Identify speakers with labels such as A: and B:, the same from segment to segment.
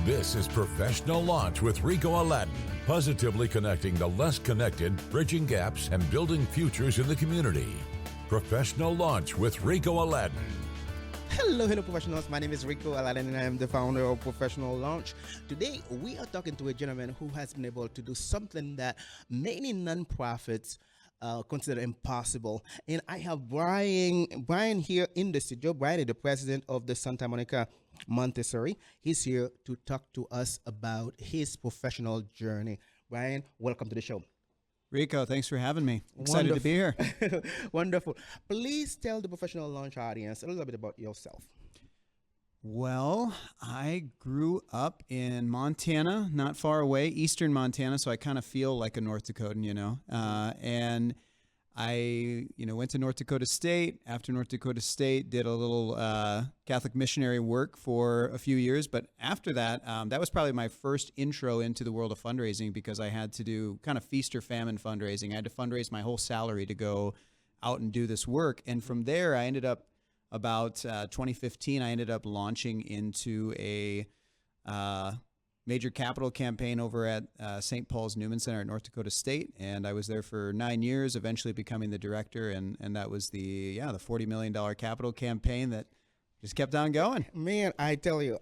A: This is Professional Launch with Ricot Aladin, positively connecting the less connected, bridging gaps, and building futures in the community. Professional Launch with Ricot Aladin.
B: Hello professionals. My name is Ricot Aladin and I am the founder of Professional Launch. Today we are talking to a gentleman who has been able to do something that many nonprofits consider impossible. And I have Bryan here in the studio. Bryan is the president of the Santa Monica Montessori. He's here to talk to us about his professional journey. Bryan, welcome to the show.
C: Rico, thanks for having me. Excited to be here.
B: Wonderful. Please tell the Professional Launch audience a little bit about yourself.
C: Well, I grew up in Montana, not far away, eastern Montana, so I kind of feel like a North Dakotan, and I, went to North Dakota State. After North Dakota State, did a little Catholic missionary work for a few years. But after that, that was probably my first intro into the world of fundraising because I had to do kind of feast or famine fundraising. I had to fundraise my whole salary to go out and do this work. And from there, I ended up about 2015, I ended up launching into a major capital campaign over at St. Paul's Newman Center at North Dakota State. And I was there for 9 years, eventually becoming the director. And that was the $40 million capital campaign that just kept on going.
B: Man, I tell you,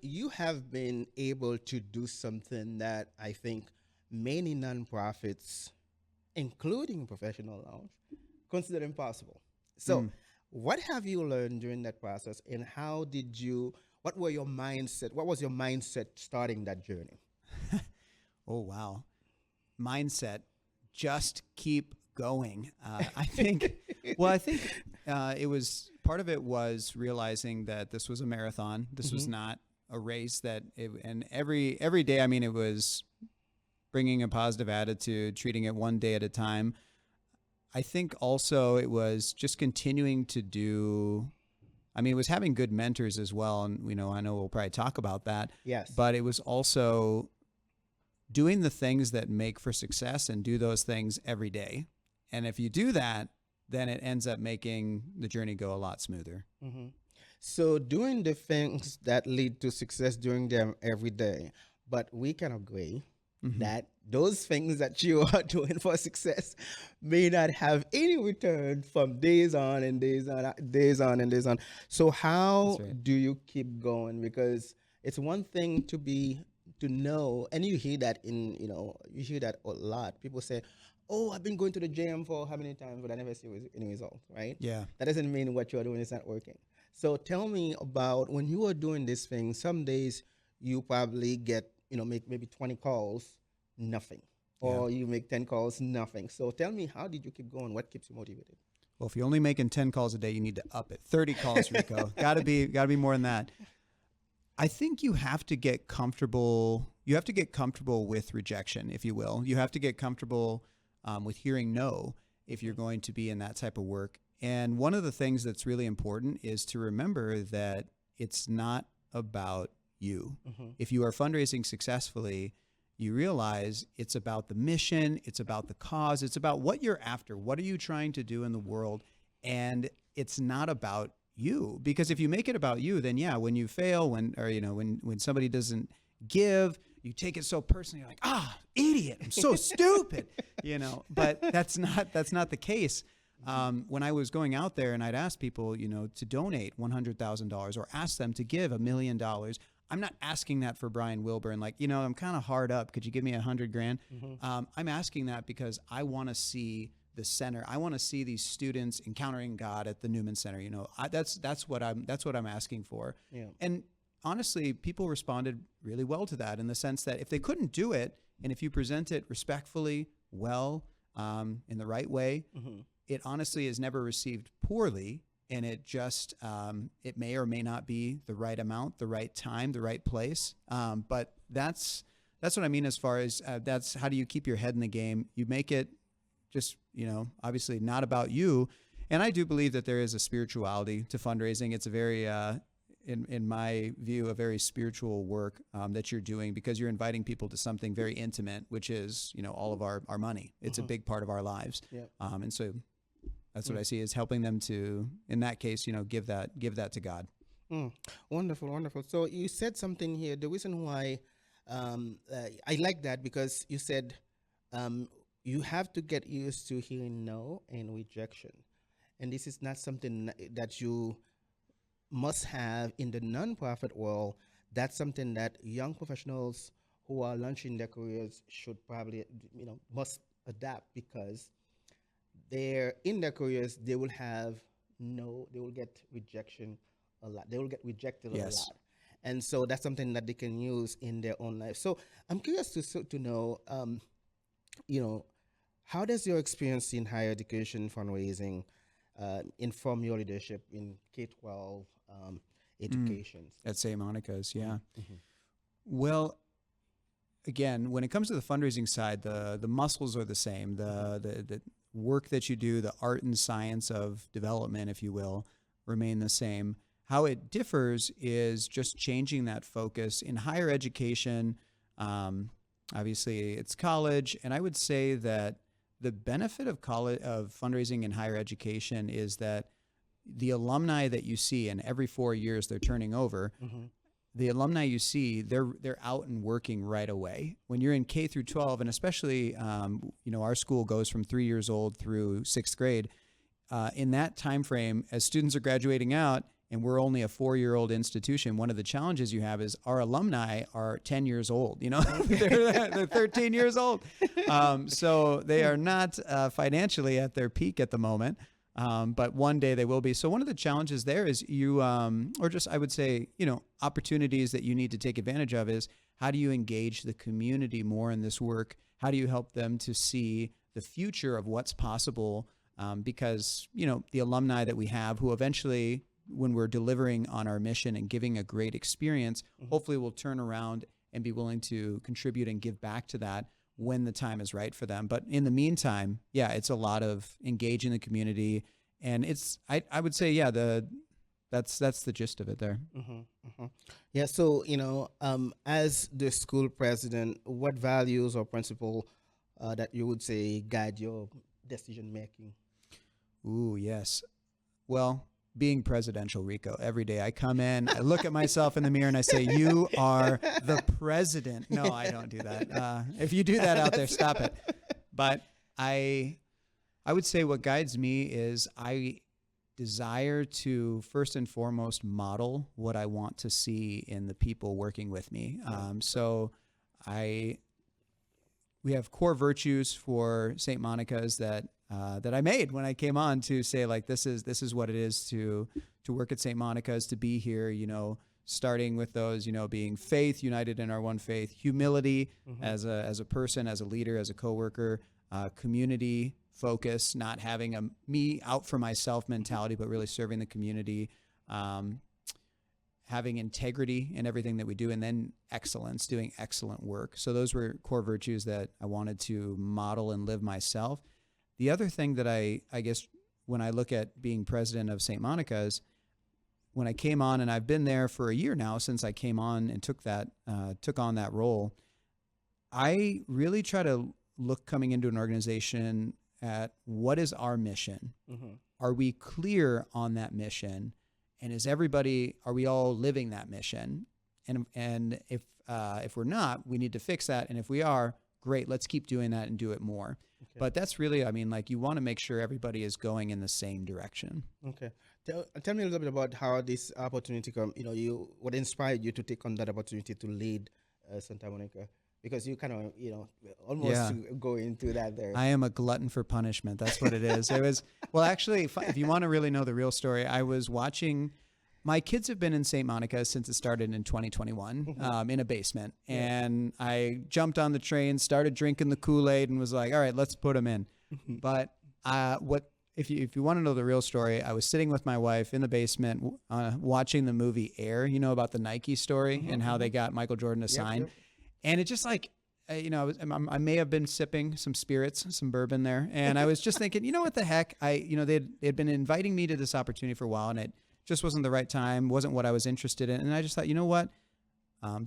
B: you have been able to do something that I think many nonprofits, including Professional Launch, consider impossible. So what have you learned during that process, and what was your mindset starting that journey?
C: Oh, wow. Mindset, just keep going. I think part of it was realizing that this was a marathon. This was not a race and every day, it was bringing a positive attitude, treating it one day at a time. I think also it was just continuing to do, it was having good mentors as well. And, I know we'll probably talk about that.
B: Yes.
C: But it was also doing the things that make for success and do those things every day. And if you do that, then it ends up making the journey go a lot smoother.
B: Mm-hmm. So doing the things that lead to success, doing them every day, but we can agree that those things that you are doing for success may not have any return from days on and days on, days on and days on. So how do you keep going? Because it's one thing to know, and you hear that you hear that a lot. People say, "Oh, I've been going to the gym for how many times, but I never see any result." Right?
C: Yeah.
B: That doesn't mean what you are doing is not working. So tell me about when you are doing this thing. Some days you probably get make maybe 20 calls, nothing. Or you make 10 calls, nothing. So tell me, how did you keep going? What keeps you motivated?
C: Well, if you're only making 10 calls a day, you need to up it. 30 calls, Rico. Gotta be more than that. I think you have to get comfortable. You have to get comfortable with rejection, if you will. You have to get comfortable with hearing no if you're going to be in that type of work. And one of the things that's really important is to remember that it's not about you. If you are fundraising successfully, you realize it's about the mission, it's about the cause, it's about what you're after. What are you trying to do in the world? And it's not about you. Because if you make it about you, then when you fail, when somebody doesn't give, you take it so personally. You're like, idiot, I'm so stupid, But that's not the case. When I was going out there and I'd ask people, to donate $100,000 or ask them to give $1 million, I'm not asking that for Bryan Wilburn. I'm kind of hard up. Could you give me $100,000? I'm asking that because I want to see the center. I want to see these students encountering God at the Newman Center. That's what I'm asking for. Yeah. And honestly, people responded really well to that in the sense that if they couldn't do it, and if you present it respectfully, well, in the right way, it honestly is never received poorly. And it just, it may or may not be the right amount, the right time, the right place. But that's what I mean as far as that's how do you keep your head in the game? You make it just, obviously not about you. And I do believe that there is a spirituality to fundraising. It's a very, in my view, a very spiritual work that you're doing because you're inviting people to something very intimate, which is, all of our money. It's a big part of our lives. Yep. And so that's what I see is helping them to, in that case, give that to God.
B: Mm, wonderful, wonderful. So you said something here. The reason why I like that because you said um, you have to get used to hearing no and rejection, and this is not something that you must have in the nonprofit world. That's something that young professionals who are launching their careers should probably, must adapt because they're in their careers. They will have no, they will get rejection a lot. They will get rejected a
C: Yes.
B: lot, and so that's something that they can use in their own life. So I'm curious to know, you know, how does your experience in higher education fundraising inform your leadership in K-12 education?
C: At St. Monica's, yeah.
B: Mm-hmm.
C: Well, again, when it comes to the fundraising side, the muscles are the same. The work that you do, the art and science of development, if you will, remain the same. How it differs is just changing that focus in higher education. Obviously, it's college, and I would say that the benefit of college of fundraising in higher education is that the alumni that you see, and every 4 years they're turning over.
B: Mm-hmm.
C: The alumni you see, they're out and working right away. When you're in K through 12, and especially, our school goes from 3 years old through 6th grade. In that time frame, as students are graduating out, and we're only a 4-year-old institution, one of the challenges you have is our alumni are 10 years old. They're 13 years old, so they are not financially at their peak at the moment. But one day they will be. So one of the challenges there is I would say, opportunities that you need to take advantage of is how do you engage the community more in this work? How do you help them to see the future of what's possible? Because, the alumni that we have who eventually, when we're delivering on our mission and giving a great experience, hopefully will turn around and be willing to contribute and give back to that when the time is right for them. But in the meantime, yeah, it's a lot of engaging the community, and it's I would say that's the gist of it there.
B: Mm-hmm, mm-hmm. Yeah. So as the school president, what values or principle that you would say guide your decision making?
C: Ooh, yes. Well, being presidential, Ricot, every day I come in, I look at myself in the mirror and I say, you are the president. No, I don't do that. If you do that out there, stop it. But I would say what guides me is I desire to first and foremost model what I want to see in the people working with me. So we have core virtues for St. Monica's that I made when I came on to say, like, this is what it is to work at St. Monica's, to be here, starting with those, being faith, united in our one faith, humility as a person, as a leader, as a coworker, community focus, not having a me out for myself mentality, but really serving the community, having integrity in everything that we do, and then excellence, doing excellent work. So those were core virtues that I wanted to model and live myself. The other thing that I guess when I look at being president of St. Monica's, when I came on, and I've been there for a year now since I came on and took on that role, I really try to look coming into an organization at what is our mission?
B: Mm-hmm.
C: Are we clear on that mission? And are we all living that mission? And if we're not, we need to fix that. And if we are, great, let's keep doing that and do it more. Okay. But that's really, you want to make sure everybody is going in the same direction.
B: Okay. Tell me a little bit about how this opportunity what inspired you to take on that opportunity to lead Santa Monica? Because you kind of, almost go into that there.
C: I am a glutton for punishment. That's what it is. It was, well, actually, if you want to really know the real story, I was watching, my kids have been in St. Monica since it started in 2021 in a basement. Yeah. And I jumped on the train, started drinking the Kool-Aid, and was like, all right, let's put them in. But if you want to know the real story, I was sitting with my wife in the basement watching the movie Air, about the Nike story and how they got Michael Jordan to sign. Yep. And it just I may have been sipping some spirits, some bourbon there. And I was just thinking, what the heck? They'd been inviting me to this opportunity for a while, and it just wasn't the right time, wasn't what I was interested in. And I just thought, you know what?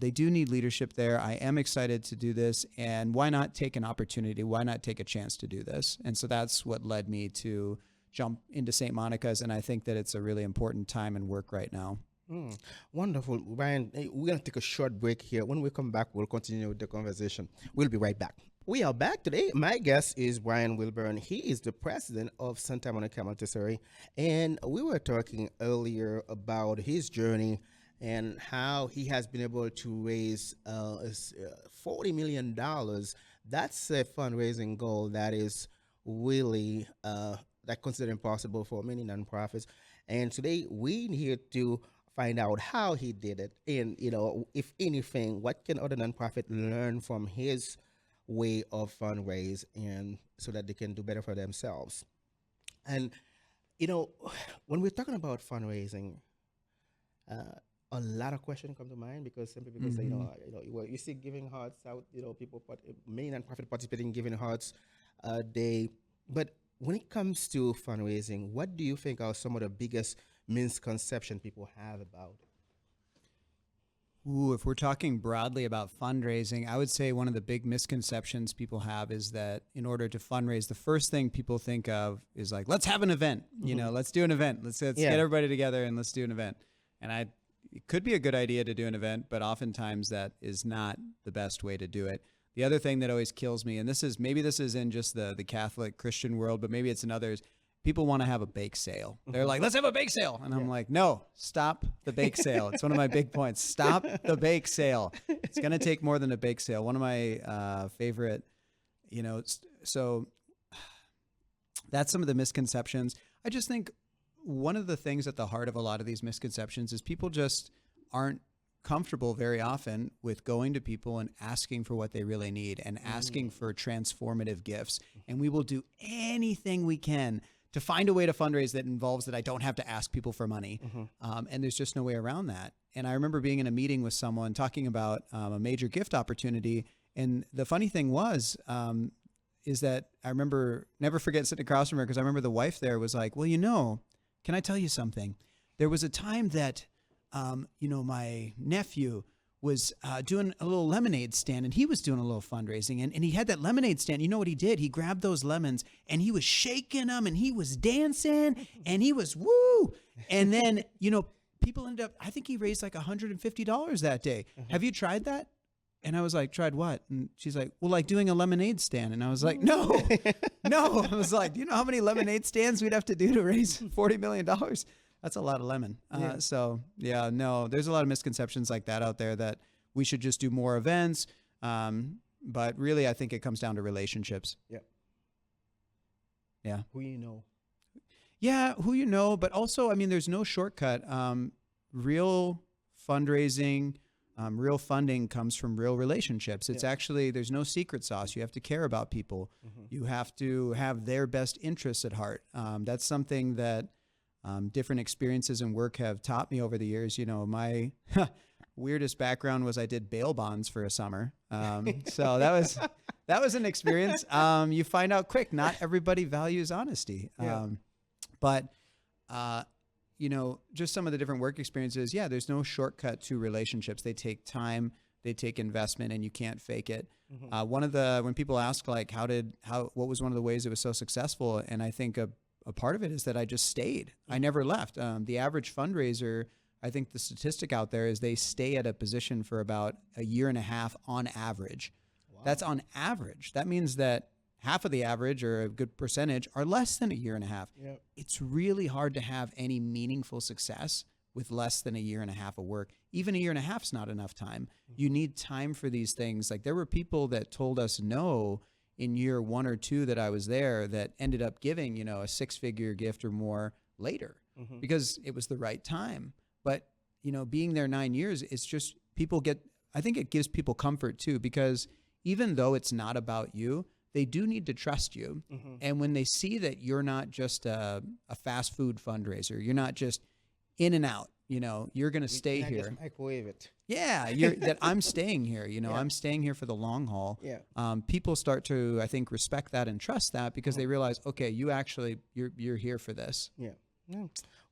C: They do need leadership there. I am excited to do this. And why not take an opportunity? Why not take a chance to do this? And so that's what led me to jump into St. Monica's. And I think that it's a really important time and work right now.
B: Mm, wonderful, Ryan. We're gonna take a short break here. When we come back, we'll continue with the conversation. We'll be right back. We are back today. My guest is Bryan Wilburn. He is the president of Santa Monica Montessori, and we were talking earlier about his journey and how he has been able to raise $40 million. That's a fundraising goal that is really that considered impossible for many nonprofits. And today we here to find out how he did it, and if anything, what can other nonprofit learn from his way of fundraise, and so that they can do better for themselves. And you know, when we're talking about fundraising, uh, a lot of questions come to mind because some people say, you see Giving Hearts out, people, many nonprofit participating in Giving Hearts, they, but when it comes to fundraising, what do you think are some of the biggest misconceptions people have about it?
C: Ooh, if we're talking broadly about fundraising, I would say one of the big misconceptions people have is that in order to fundraise, the first thing people think of is like, let's have an event. Let's do an event. Let's get everybody together and let's do an event. And it could be a good idea to do an event, but oftentimes that is not the best way to do it. The other thing that always kills me, and this is in just the Catholic Christian world, but maybe it's in others, people want to have a bake sale. They're like, let's have a bake sale. And I'm like, no, stop the bake sale. It's one of my big points. Stop the bake sale. It's going to take more than a bake sale. One of my favorite, so that's some of the misconceptions. I just think one of the things at the heart of a lot of these misconceptions is people just aren't comfortable very often with going to people and asking for what they really need and asking for transformative gifts. And we will do anything we can to find a way to fundraise that involves that I don't have to ask people for money. And there's just no way around that. And I remember being in a meeting with someone talking about a major gift opportunity. And the funny thing was, is that I remember, never forget sitting across from her, because I remember the wife there was like, well, can I tell you something? There was a time that, my nephew was doing a little lemonade stand, and he was doing a little fundraising, and he had that lemonade stand. You know what he did? He grabbed those lemons and he was shaking them and he was dancing and he was woo. And then, people ended up, I think he raised like $150 that day. Have you tried that? And I was like, tried what? And she's like, well, like doing a lemonade stand. And I was like, no. I was like, do you know how many lemonade stands we'd have to do to raise $40 million? That's a lot of lemon. There's a lot of misconceptions like that out there, that we should just do more events. But really, I think it comes down to relationships. Yeah.
B: Who you know.
C: Yeah, who you know. But also, there's no shortcut. Real fundraising, real funding comes from real relationships. It's actually, there's no secret sauce. You have to care about people. You have to have their best interests at heart. That's something that different experiences and work have taught me over the years. My weirdest background was I did bail bonds for a summer. So that was an experience. You find out quick, not everybody values honesty. But just some of the different work experiences. Yeah, there's no shortcut to relationships. They take time, they take investment, and you can't fake it. When people ask like, what was one of the ways it was so successful? And I think a part of it is that I just stayed. I never left. The average fundraiser, I think the statistic out there is they stay at a position for about a year and a half on average. Wow. That's on average. That means that half of the average, or a good percentage, are less than a year and a half. Yep. It's really hard to have any meaningful success with less than a year and a half of work. Even a year and a half is not enough time. You need time for these things. Like, there were people that told us no in year 1 or 2 that I was there that ended up giving, a 6-figure gift or more later because it was the right time. But, being there 9 years, it's just I think it gives people comfort too, because even though it's not about you, they do need to trust you. And when they see that you're not just a fast food fundraiser, you're not just in and out, you're going to stay here.
B: Just microwave it.
C: Yeah, that I'm staying here. I'm staying here for the long haul. Yeah. People start to, I think, respect that and trust that, because they realize, okay, you're here for this.
B: Yeah.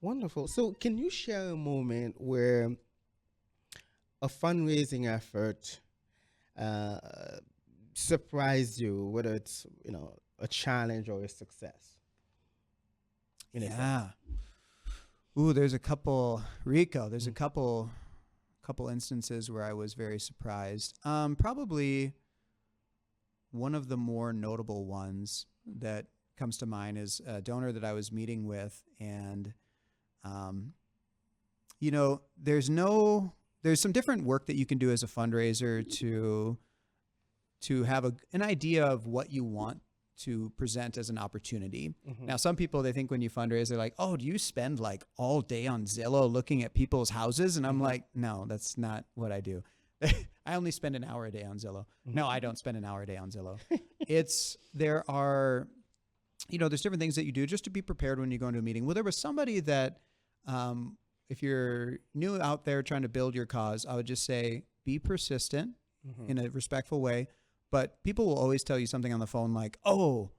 B: Wonderful. So, can you share a moment where a fundraising effort surprised you, whether it's a challenge or a success?
C: Yeah. Ooh, there's a couple, Rico, there's a couple instances where I was very surprised. Probably one of the more notable ones that comes to mind is a donor that I was meeting with. And, you know, there's some different work that you can do as a fundraiser to have an idea of what you want to present as an opportunity. Now, some people, they think when you fundraise, they're like, oh, do you spend like all day on Zillow looking at people's houses? And I'm like, no, that's not what I do. I only spend an hour a day on Zillow. No, I don't spend an hour a day on Zillow. There are, you know, there's different things that you do just to be prepared when you go into a meeting. Well, there was somebody that, if you're new out there trying to build your cause, I would just say, be persistent in a respectful way. But people will always tell you something on the phone like, oh,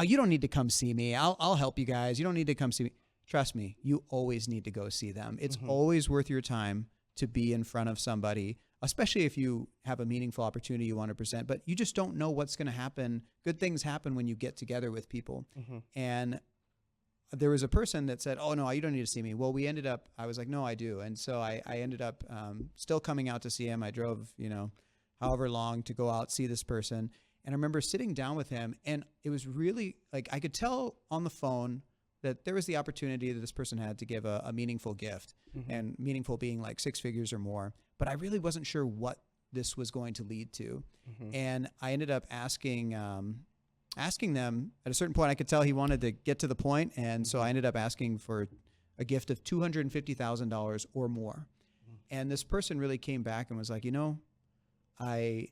C: you don't need to come see me. I'll help you guys. You don't need to come see me. Trust me, you always need to go see them. It's always worth your time to be in front of somebody, especially if you have a meaningful opportunity you want to present, but you just don't know what's going to happen. Good things happen when you get together with people. And there was a person that said, oh, no, you don't need to see me. Well, I was like, no, I do. And so I ended up still coming out to see him. I drove, you know, however long to go out, see this person. And I remember sitting down with him, and it was really like, I could tell on the phone that there was the opportunity that this person had to give a meaningful gift, and meaningful being like 6 figures or more. But I really wasn't sure what this was going to lead to. And I ended up asking them at a certain point. I could tell he wanted to get to the point. And so I ended up asking for a gift of $250,000 or more. And this person really came back and was like, you know, I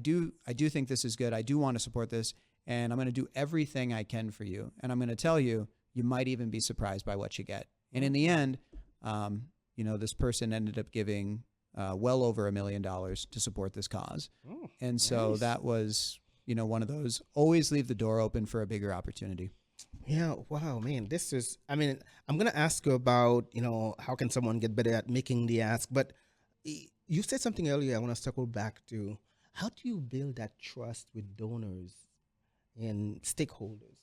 C: do think this is good. I do want to support this, and I'm going to do everything I can for you. And I'm going to tell you, you might even be surprised by what you get. And in the end, you know, this person ended up giving well over $1 million to support this cause. And so nice. That was, you know, one of those, always leave the door open for a bigger opportunity.
B: Yeah. Wow, man. I'm going to ask you about, you know, how can someone get better at making the ask, but you said something earlier I want to circle back to. How do you build that trust with donors and stakeholders?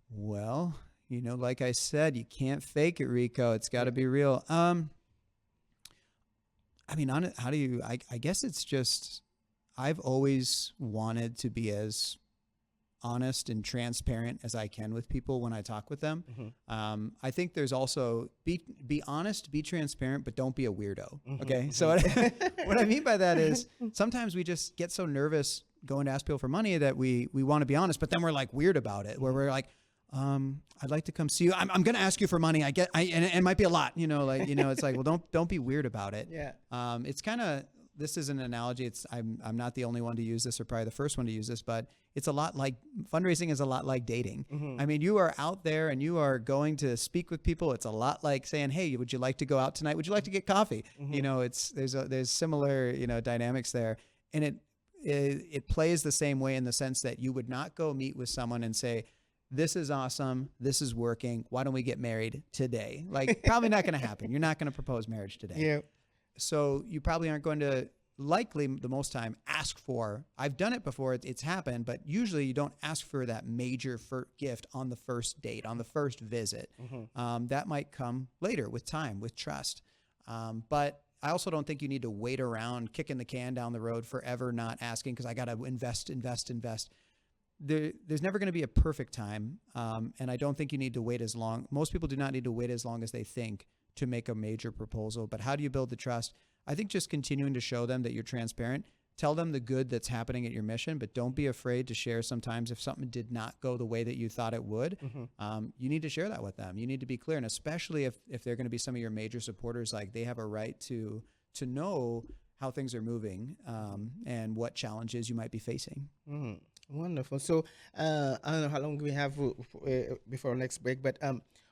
C: Well, you know, like I said, you can't fake it, Rico. It's got to be real. I mean, how do you, I guess it's just, I've always wanted to be as honest and transparent as I can with people when I talk with them. I think there's also be honest, be transparent, but don't be a weirdo. Okay. So what I mean by that is sometimes we just get so nervous going to ask people for money that we want to be honest, but then we're like weird about it, where we're like, I'd like to come see you. I'm going to ask you for money. And it might be a lot, you know, like, you know, it's like, well, don't be weird about it.
B: Yeah.
C: It's kind of, this is an analogy. I'm not the only one to use this, or probably the first one to use this, but it's a lot like fundraising is a lot like dating. I mean, you are out there and you are going to speak with people. It's a lot like saying, hey, would you like to go out tonight? Would you like to get coffee? You know, there's similar, you know, dynamics there. And it plays the same way in the sense that you would not go meet with someone and say, this is awesome. This is working. Why don't we get married today? Like, probably not going to happen. You're not going to propose marriage today.
B: Yeah.
C: So you probably aren't going to, likely the most time, ask for, I've done it before, it's happened, but usually you don't ask for that major gift on the first date, on the first visit. That might come later with time, with trust. But I also don't think you need to wait around kicking the can down the road forever, not asking, because I got to invest. There's never going to be a perfect time. And I don't think you need to wait as long. Most people do not need to wait as long as they think to make a major proposal. But how do you build the trust? I think just continuing to show them that you're transparent, tell them the good that's happening at your mission, but don't be afraid to share sometimes if something did not go the way that you thought it would. You need to share that with them. You need to be clear. And especially if they're going to be some of your major supporters, like, they have a right to know how things are moving and what challenges you might be facing.
B: Wonderful. So I don't know how long we have before our next break, but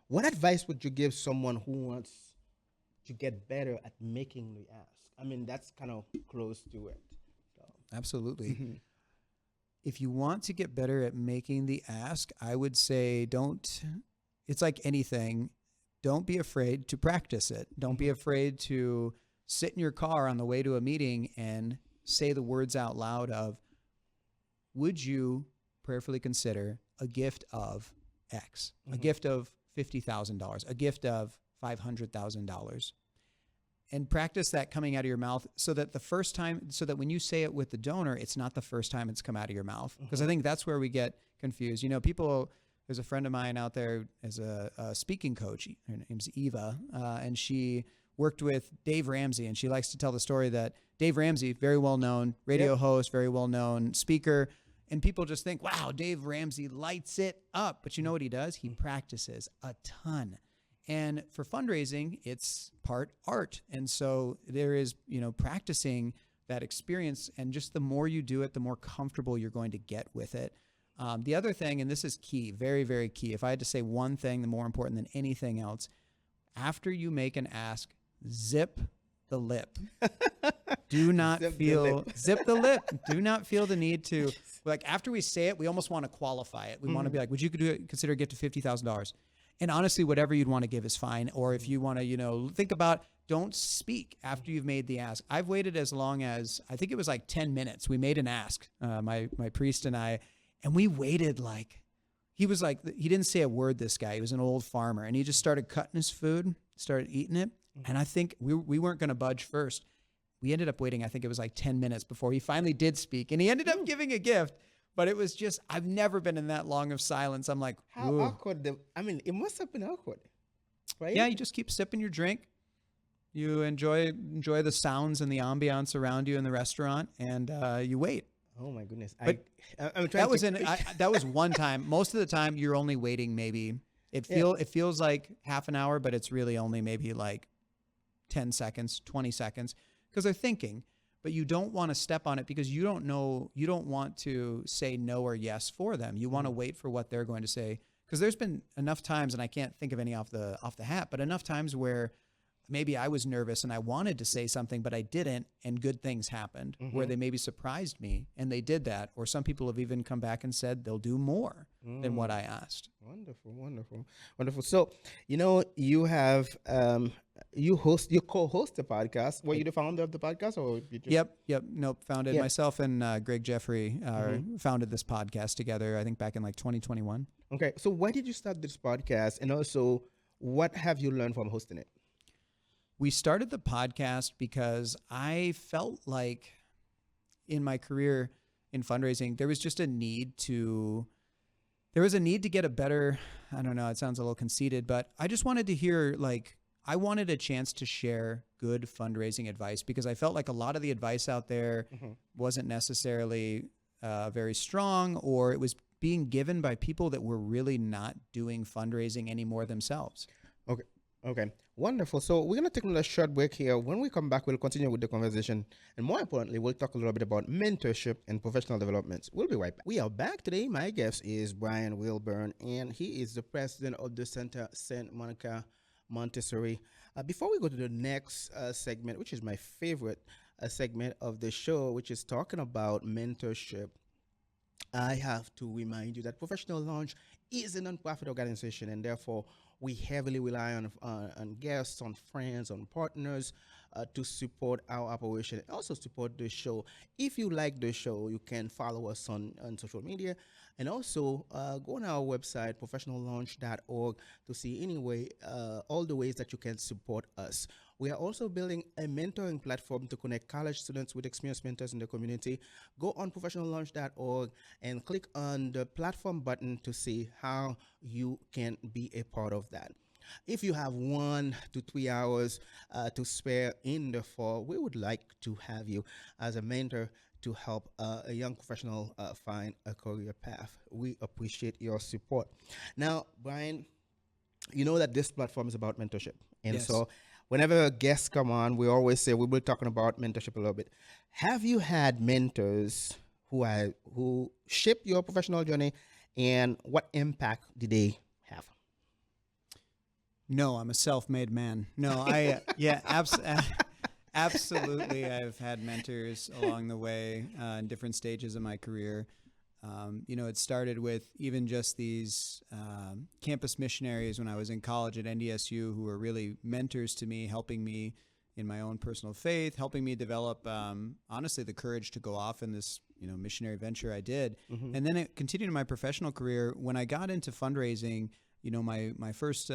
B: what advice would you give someone who wants to get better at making the ask? I mean, that's kind of close to it. So.
C: Absolutely. If you want to get better at making the ask, I would say it's like anything, don't be afraid to practice it. Don't be afraid to sit in your car on the way to a meeting and say the words out loud of, would you prayerfully consider a gift of X, a gift of $50,000, a gift of $500,000. And practice that coming out of your mouth so that when you say it with the donor, it's not the first time it's come out of your mouth. Because I think that's where we get confused. You know, there's a friend of mine out there as a speaking coach. Her name's Eva, and she worked with Dave Ramsey, and she likes to tell the story that Dave Ramsey, very well-known radio host, very well-known speaker, and people just think, wow, Dave Ramsey lights it up. But you know what he does? He practices a ton. And for fundraising, it's part art. And so there is, practicing that experience. And just the more you do it, the more comfortable you're going to get with it. The other thing, and this is key, very, very key. If I had to say one thing, the more important than anything else, after you make an ask, zip the lip. Do not zip the lip. Do not feel the need to, after we say it, we almost want to qualify it. We want to be like, would you consider a gift of $50,000? And honestly, whatever you'd want to give is fine. Or if you want to, think about, don't speak after you've made the ask. I've waited as long as, I think it was 10 minutes. We made an ask, my priest and I, and we waited he didn't say a word, this guy. He was an old farmer, and he just started cutting his food, started eating it. And I think we weren't going to budge first. We ended up waiting, I think it was 10 minutes before he finally did speak. And he ended up giving a gift. But it was just, I've never been in that long of silence. I'm like,
B: how awkward. It must have been awkward, right?
C: Yeah, you just keep sipping your drink. You enjoy the sounds and the ambiance around you in the restaurant, and you wait.
B: Oh my goodness!
C: But
B: I'm trying
C: that was one time. Most of the time, you're only waiting maybe. It feels like half an hour, but it's really only maybe 10 seconds, 20 seconds, because they're thinking. But you don't want to step on it because you don't want to say no or yes for them. You want to wait for what they're going to say. Because there's been enough times, and I can't think of any off the hat, but enough times where maybe I was nervous and I wanted to say something, but I didn't, and good things happened where they maybe surprised me, and they did that. Or some people have even come back and said they'll do more than what I asked.
B: Wonderful, wonderful, wonderful. So, you have you co-host a podcast. Were you the founder of the podcast, or you just...
C: Yep. Nope. Founded myself and Greg Jeffrey founded this podcast together. I think back in 2021.
B: Okay. So why did you start this podcast, and also what have you learned from hosting it?
C: We started the podcast because I felt like in my career in fundraising, there was just a need to get a better, I don't know, it sounds a little conceited, but I just wanted to hear, I wanted a chance to share good fundraising advice, because I felt like a lot of the advice out there wasn't necessarily very strong, or it was being given by people that were really not doing fundraising anymore themselves.
B: Okay. Wonderful. So we're going to take another short break here. When we come back, we'll continue with the conversation. And more importantly, we'll talk a little bit about mentorship and professional development. We'll be right back. We are back today. My guest is Bryan Wilburn, and he is the president of the Center St. Monica Montessori. Before we go to the next segment, which is my favorite segment of the show, which is talking about mentorship, I have to remind you that Professional Launch is a nonprofit organization, and therefore we heavily rely on guests, on friends, on partners to support our operation and also support the show. If you like the show, you can follow us on social media, and also go on our website, professionallaunch.org, to see all the ways that you can support us. We are also building a mentoring platform to connect college students with experienced mentors in the community. Go on professionallaunch.org and click on the platform button to see how you can be a part of that. If you have 1 to 3 hours to spare in the fall, we would like to have you as a mentor to help a young professional find a career path. We appreciate your support. Now, Bryan, you know that this platform is about mentorship. And so whenever guests come on, we always say we'll be talking about mentorship a little bit. Have you had mentors who shaped your professional journey, and what impact did they have?
C: No, I'm a self-made man. No, absolutely. I've had mentors along the way in different stages of my career. It started with even just these campus missionaries when I was in college at NDSU, who were really mentors to me, helping me in my own personal faith, helping me develop, honestly, the courage to go off in this, missionary venture I did. And then it continued in my professional career. When I got into fundraising, my first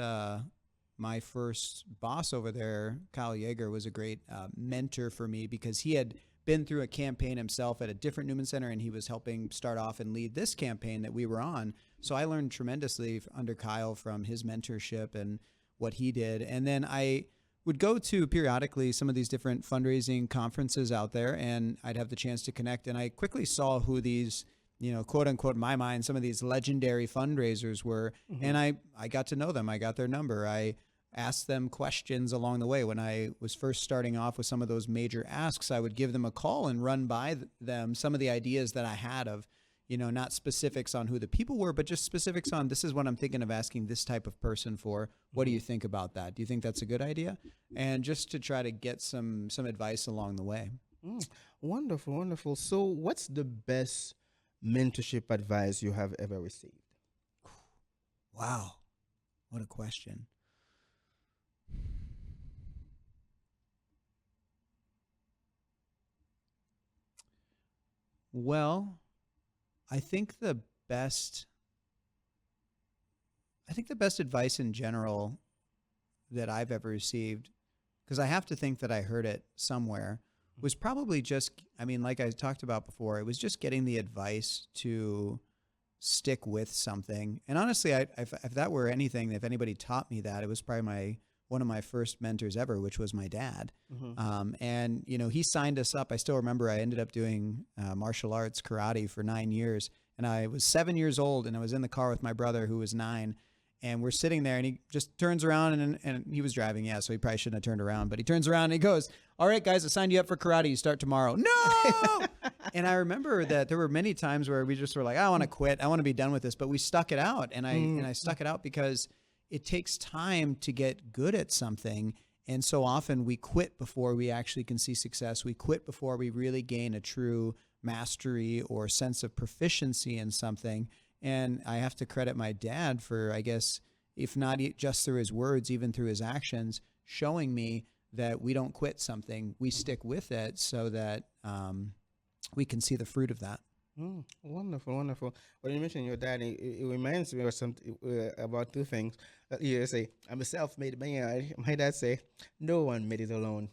C: boss over there, Kyle Yeager, was a great mentor for me because he had been through a campaign himself at a different Newman Center, and he was helping start off and lead this campaign that we were on. So I learned tremendously under Kyle from his mentorship and what he did. And then I would go to periodically some of these different fundraising conferences out there, and I'd have the chance to connect. And I quickly saw who these, quote unquote, in my mind, some of these legendary fundraisers were. And I got to know them. I got their number. I asked them questions along the way. When I was first starting off with some of those major asks, I would give them a call and run by them some of the ideas that I had of, not specifics on who the people were, but just specifics on, this is what I'm thinking of asking this type of person for. What do you think about that? Do you think that's a good idea? And just to try to get some advice along the way.
B: Wonderful, wonderful. So what's the best mentorship advice you have ever received?
C: Wow. What a question. Well, I think the best advice in general that I've ever received, because I have to think that I heard it somewhere, was probably just, like I talked about before, it was just getting the advice to stick with something. And honestly, if that were anything, if anybody taught me that, it was probably one of my first mentors ever, which was my dad. And, he signed us up. I still remember I ended up doing martial arts karate for 9 years. And I was 7 years old, and I was in the car with my brother who was 9. And we're sitting there, and he just turns around, and he was driving, so he probably shouldn't have turned around. But he turns around and he goes, "All right, guys, I signed you up for karate. You start tomorrow." No! And I remember that there were many times where we just were like, "I want to quit. I want to be done with this." But we stuck it out, and I stuck it out because it takes time to get good at something. And so often we quit before we actually can see success. We quit before we really gain a true mastery or sense of proficiency in something. And I have to credit my dad for, I guess, if not just through his words, even through his actions, showing me that we don't quit something. We stick with it so that we can see the fruit of that.
B: Wonderful, wonderful. When you mentioned your dad, it reminds me of something about two things. You say, "I'm a self-made man." My dad say, "No one made it alone."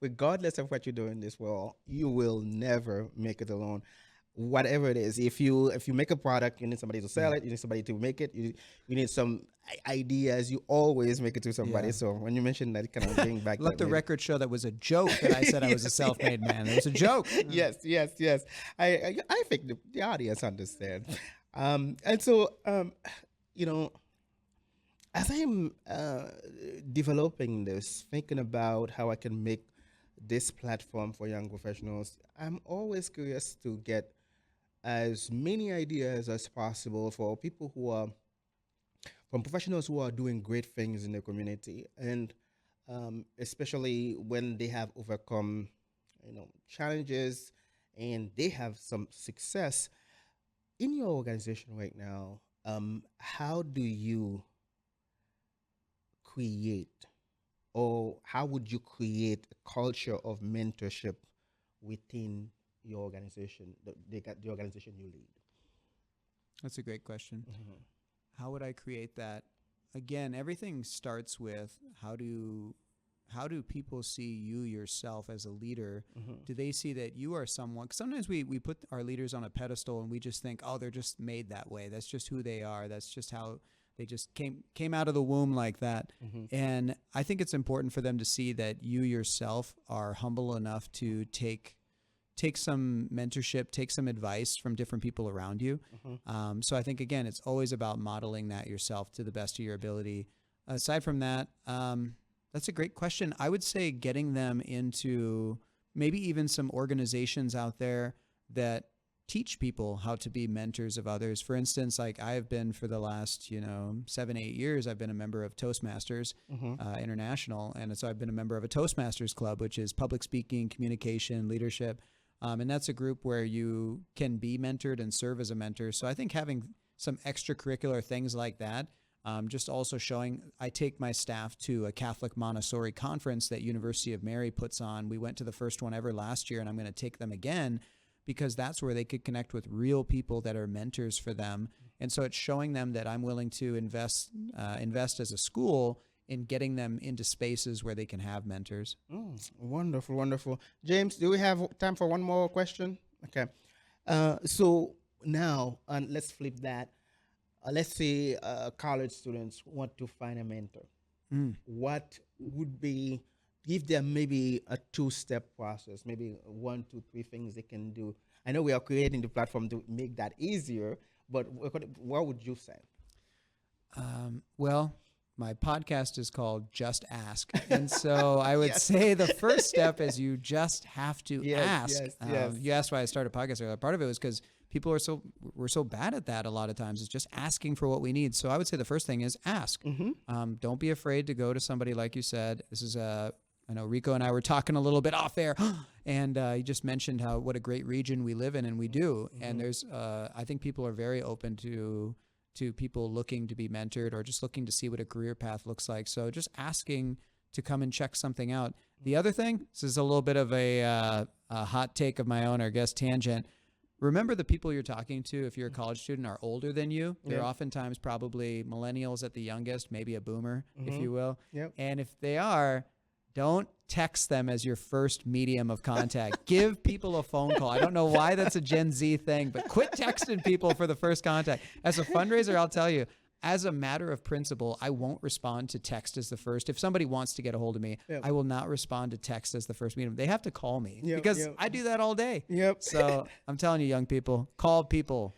B: Regardless of what you do in this world, you will never make it alone. Whatever it is, if you make a product, you need somebody to sell it. You need somebody to make it. You need some ideas. You always make it to somebody. So when you mentioned that, it kind of bring back.
C: Let the record show that was a joke that I said I was a self-made man. It was a joke.
B: Yes. I think the audience understand. And so as I'm developing this, thinking about how I can make this platform for young professionals, I'm always curious to get as many ideas as possible for people from professionals who are doing great things in the community, and especially when they have overcome, challenges and they have some success in your organization right now. How do you create, or how would you create a culture of mentorship within your organization, the organization you lead?
C: That's a great question. How would I create that? Again, everything starts with how do people see you yourself as a leader? Do they see that you are someone? 'Cause sometimes we put our leaders on a pedestal and we just think, oh, they're just made that way. That's just who they are. That's just how they just came out of the womb like that. And I think it's important for them to see that you yourself are humble enough to take some mentorship, take some advice from different people around you. So I think, again, it's always about modeling that yourself to the best of your ability. Aside from that, that's a great question. I would say getting them into maybe even some organizations out there that teach people how to be mentors of others. For instance, like I have been for the last, 7-8 years, I've been a member of Toastmasters International. And so I've been a member of a Toastmasters club, which is public speaking, communication, leadership. And that's a group where you can be mentored and serve as a mentor. So I think having some extracurricular things like that, just also showing, I take my staff to a Catholic Montessori conference that University of Mary puts on. We went to the first one ever last year, and I'm going to take them again, because that's where they could connect with real people that are mentors for them. And so it's showing them that I'm willing to invest as a school in getting them into spaces where they can have mentors.
B: Wonderful, wonderful. James, do we have time for one more question? Okay. So now, let's flip that. Let's say college students want to find a mentor. What would be, give them maybe a 2-step process, maybe 1, 2, 3 things they can do? I know we are creating the platform to make that easier, but what would you say?
C: Well, my podcast is called Just Ask. And so I would say the first step is you just have to ask. You asked why I started a podcast earlier. Part of it was because people we're so bad at that a lot of times. It's just asking for what we need. So I would say the first thing is ask. Don't be afraid to go to somebody, like you said. This is I know Ricot and I were talking a little bit off air, and you just mentioned what a great region we live in, and we do. And there's, I think people are very open to people looking to be mentored or just looking to see what a career path looks like. So just asking to come and check something out. The other thing, this is a little bit of a hot take of my own, or I guess tangent. Remember, the people you're talking to, if you're a college student, are older than you. They're oftentimes probably millennials at the youngest, maybe a boomer, if you will. And if they are, don't text them as your first medium of contact. Give people a phone call. I don't know why that's a Gen Z thing, but quit texting people for the first contact. As a fundraiser, I'll tell you, as a matter of principle, I won't respond to text as the first. If somebody wants to get a hold of me, I will not respond to text as the first medium. They have to call me because I do that all day. So I'm telling you, young people, call people.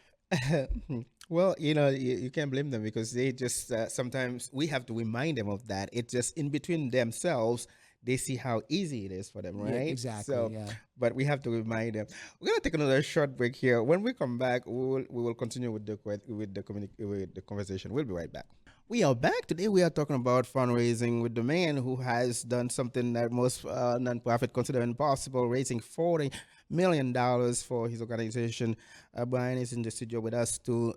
B: Well, you can't blame them because they just, sometimes we have to remind them of that. It's just in between themselves. They see how easy it is for them, right?
C: Yeah, exactly.
B: So, but we have to remind them. We're gonna take another short break here. When we come back, we will continue with the conversation. We'll be right back. We are back. Today we are talking about fundraising with the man who has done something that most nonprofit consider impossible, raising $40 million for his organization. Bryan is in the studio with us to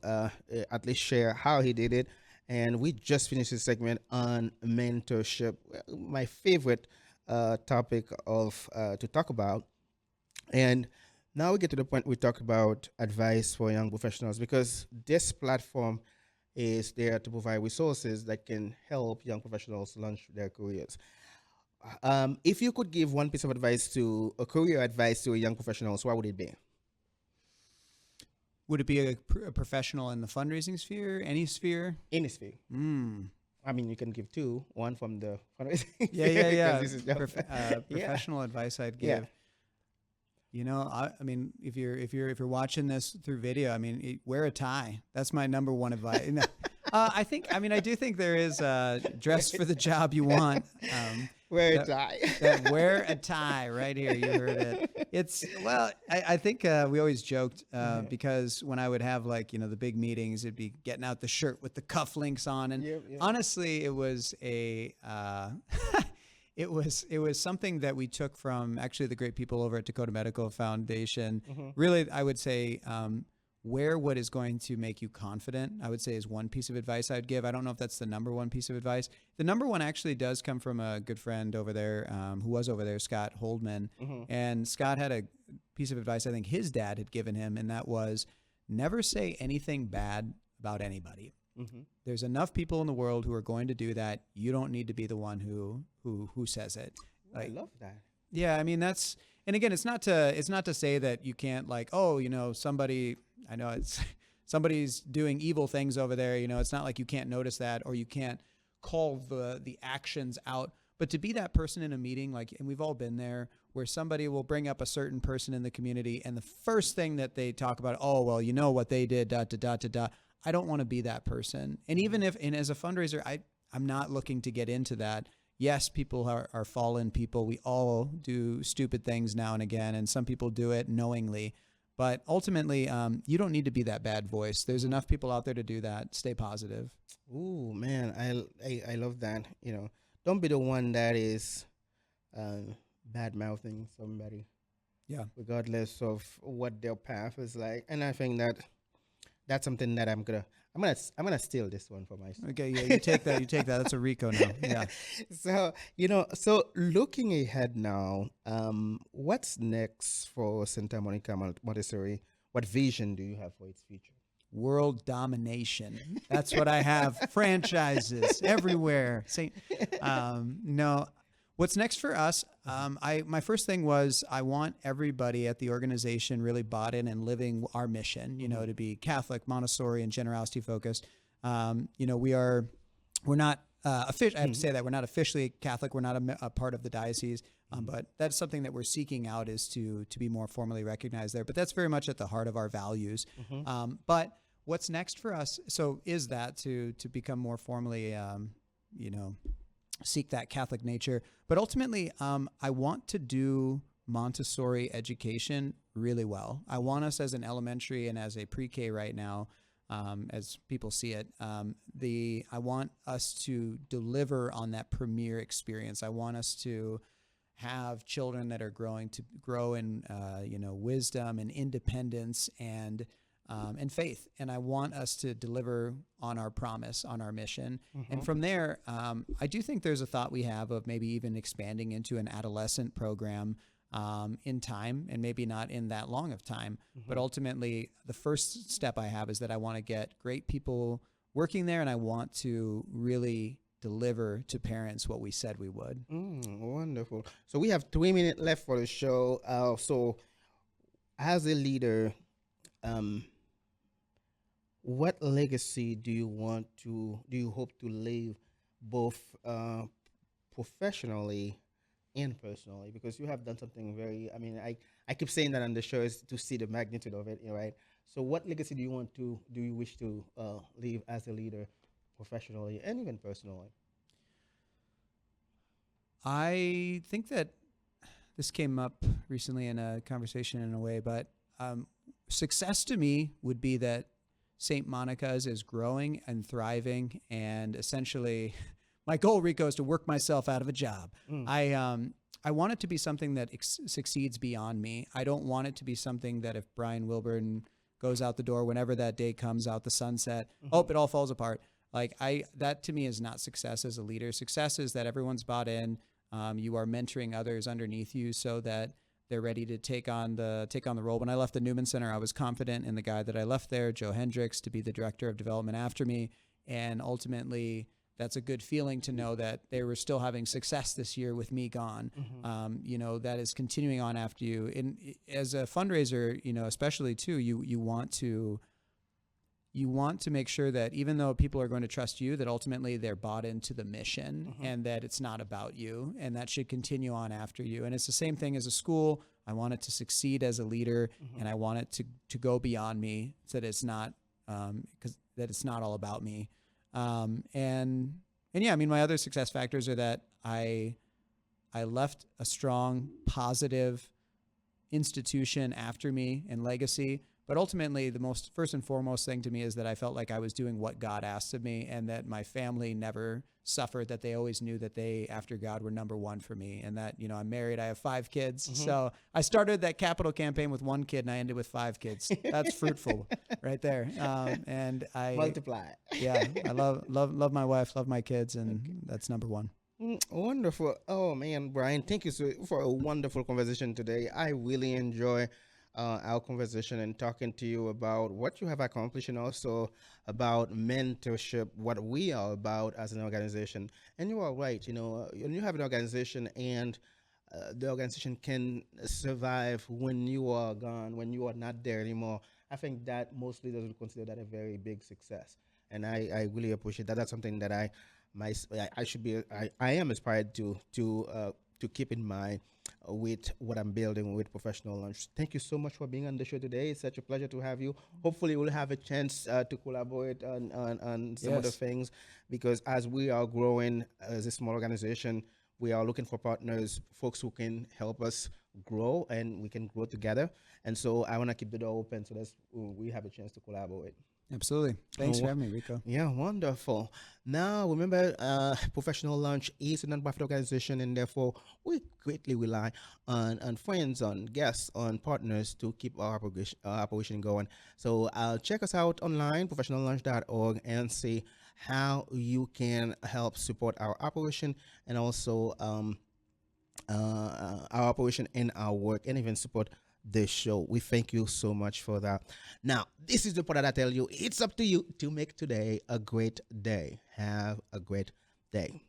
B: at least share how he did it. And we just finished this segment on mentorship, my favorite topic to talk about. And now we get to the point we talk about advice for young professionals, because this platform is there to provide resources that can help young professionals launch their careers. If you could give one piece of advice a career advice to young professionals, what would it be?
C: Would it be a professional in the fundraising sphere, any sphere?
B: Any sphere. I mean, you can give two, one from the fundraising.
C: Professional advice I'd give. I mean, if you're watching this through video, I mean, wear a tie. That's my number one advice. I do think there is dress for the job you want.
B: Wear a tie.
C: Wear a tie right here. You heard it. I think we always joked because when I would have the big meetings, it'd be getting out the shirt with the cufflinks on. And honestly, it was it was something that we took from actually the great people over at Dakota Medical Foundation. Really, I would say wear what is going to make you confident, I would say, is one piece of advice I'd give. I don't know if that's the number one piece of advice. The number one actually does come from a good friend over there who was over there, Scott Holdman. And Scott had a piece of advice I think his dad had given him, and that was never say anything bad about anybody. There's enough people in the world who are going to do that. You don't need to be the one who says it.
B: I love that.
C: Yeah, I mean, that's, and again, it's not to say that you can't somebody's doing evil things over there. It's not like you can't notice that or you can't call the actions out. But to be that person in a meeting, and we've all been there, where somebody will bring up a certain person in the community, and the first thing that they talk about, oh, well, you know what they did, ... I don't want to be that person. And even and as a fundraiser, I'm not looking to get into that. Yes, people are fallen people. We all do stupid things now and again, and some people do it knowingly. But ultimately, you don't need to be that bad voice. There's enough people out there to do that. Stay positive.
B: Ooh, man, I love that. Don't be the one that is bad-mouthing somebody.
C: Yeah.
B: Regardless of what their path is like. And I think that's something that I'm gonna steal this one for myself.
C: Okay, yeah, you take that. That's a Ricot now. Yeah.
B: So looking ahead now, what's next for Santa Monica Montessori? What vision do you have for its future?
C: world domination. That's what I have. Franchises everywhere. No. What's next for us? My first thing was I want everybody at the organization really bought in and living our mission, to be Catholic, Montessori, and generosity focused. We're not official. I have to say that we're not officially Catholic. We're not a part of the diocese, but that's something that we're seeking out, is to be more formally recognized there. But that's very much at the heart of our values. But what's next for us? So is that to become more formally, seek that Catholic nature. But ultimately, I want to do Montessori education really well. I want us as an elementary and as a pre-K right now, as people see it, I want us to deliver on that premier experience. I want us to have children that are grow in wisdom and independence and faith. And I want us to deliver on our promise, on our mission. And from there, I do think there's a thought we have of maybe even expanding into an adolescent program in time, and maybe not in that long of time. But ultimately, the first step I have is that I want to get great people working there, and I want to really deliver to parents what we said we would.
B: Wonderful. So we have 3 minutes left for the show. So as a leader, what legacy do you hope to leave, both professionally and personally? Because you have done something I keep saying that on the show, is to see the magnitude of it, right? So what legacy do you wish to leave as a leader, professionally and even personally?
C: I think that this came up recently in a conversation in a way, but success to me would be that St. Monica's is growing and thriving, and essentially my goal, Rico, is to work myself out of a job. I want it to be something that succeeds beyond me. I don't want it to be something that if Bryan Wilburn goes out the door, whenever that day comes out, the sunset, it all falls apart. That to me is not success as a leader. Success is that everyone's bought in. You are mentoring others underneath you so that they're ready to take on the role. When I left the Newman Center, I was confident in the guy that I left there, Joe Hendricks, to be the director of development after me. And ultimately, that's a good feeling to know that they were still having success this year with me gone. That is continuing on after you. And as a fundraiser, especially too, you want to make sure that even though people are going to trust you, that ultimately they're bought into the mission and that it's not about you, and that should continue on after you. And it's the same thing as a school. I want it to succeed as a leader, and I want it to go beyond me, so that it's not that it's not all about me. And yeah, my other success factors are that I left a strong, positive institution after me and legacy. But ultimately, the first and foremost thing to me is that I felt like I was doing what God asked of me, and that my family never suffered, that they always knew that they, after God, were number one for me. And that, I'm married, I have 5 kids. So I started that capital campaign with 1 kid and I ended with 5 kids. That's fruitful right there. And I
B: multiply.
C: Yeah. I love my wife, love my kids, and that's number one.
B: Wonderful. Oh man, Bryan, thank you for a wonderful conversation today. I really enjoy our conversation and talking to you about what you have accomplished, and also about mentorship, what we are about as an organization. And you are right, when you have an organization, and the organization can survive when you are gone, when you are not there anymore. I think that most leaders would consider that a very big success, and I really appreciate that. That's something that I am inspired to keep in mind with what I'm building with Professional Lunch. Thank you so much for being on the show today. It's such a pleasure to have you. Hopefully we'll have a chance to collaborate on some other things, because as we are growing as a small organization, we are looking for partners, folks who can help us grow, and we can grow together. And so I want to keep the door open so that we have a chance to collaborate.
C: Absolutely. Thanks for having me, Rico.
B: Yeah, wonderful. Now, remember, Professional Lunch is a nonprofit organization, and therefore we greatly rely on friends, on guests, on partners to keep our operation going. So check us out online, professionallunch.org, and see how you can help support our operation, and also our operation and our work, and even support this show. We thank you so much for that. Now, this is the part that I tell you, it's up to you to make today a great day. Have a great day.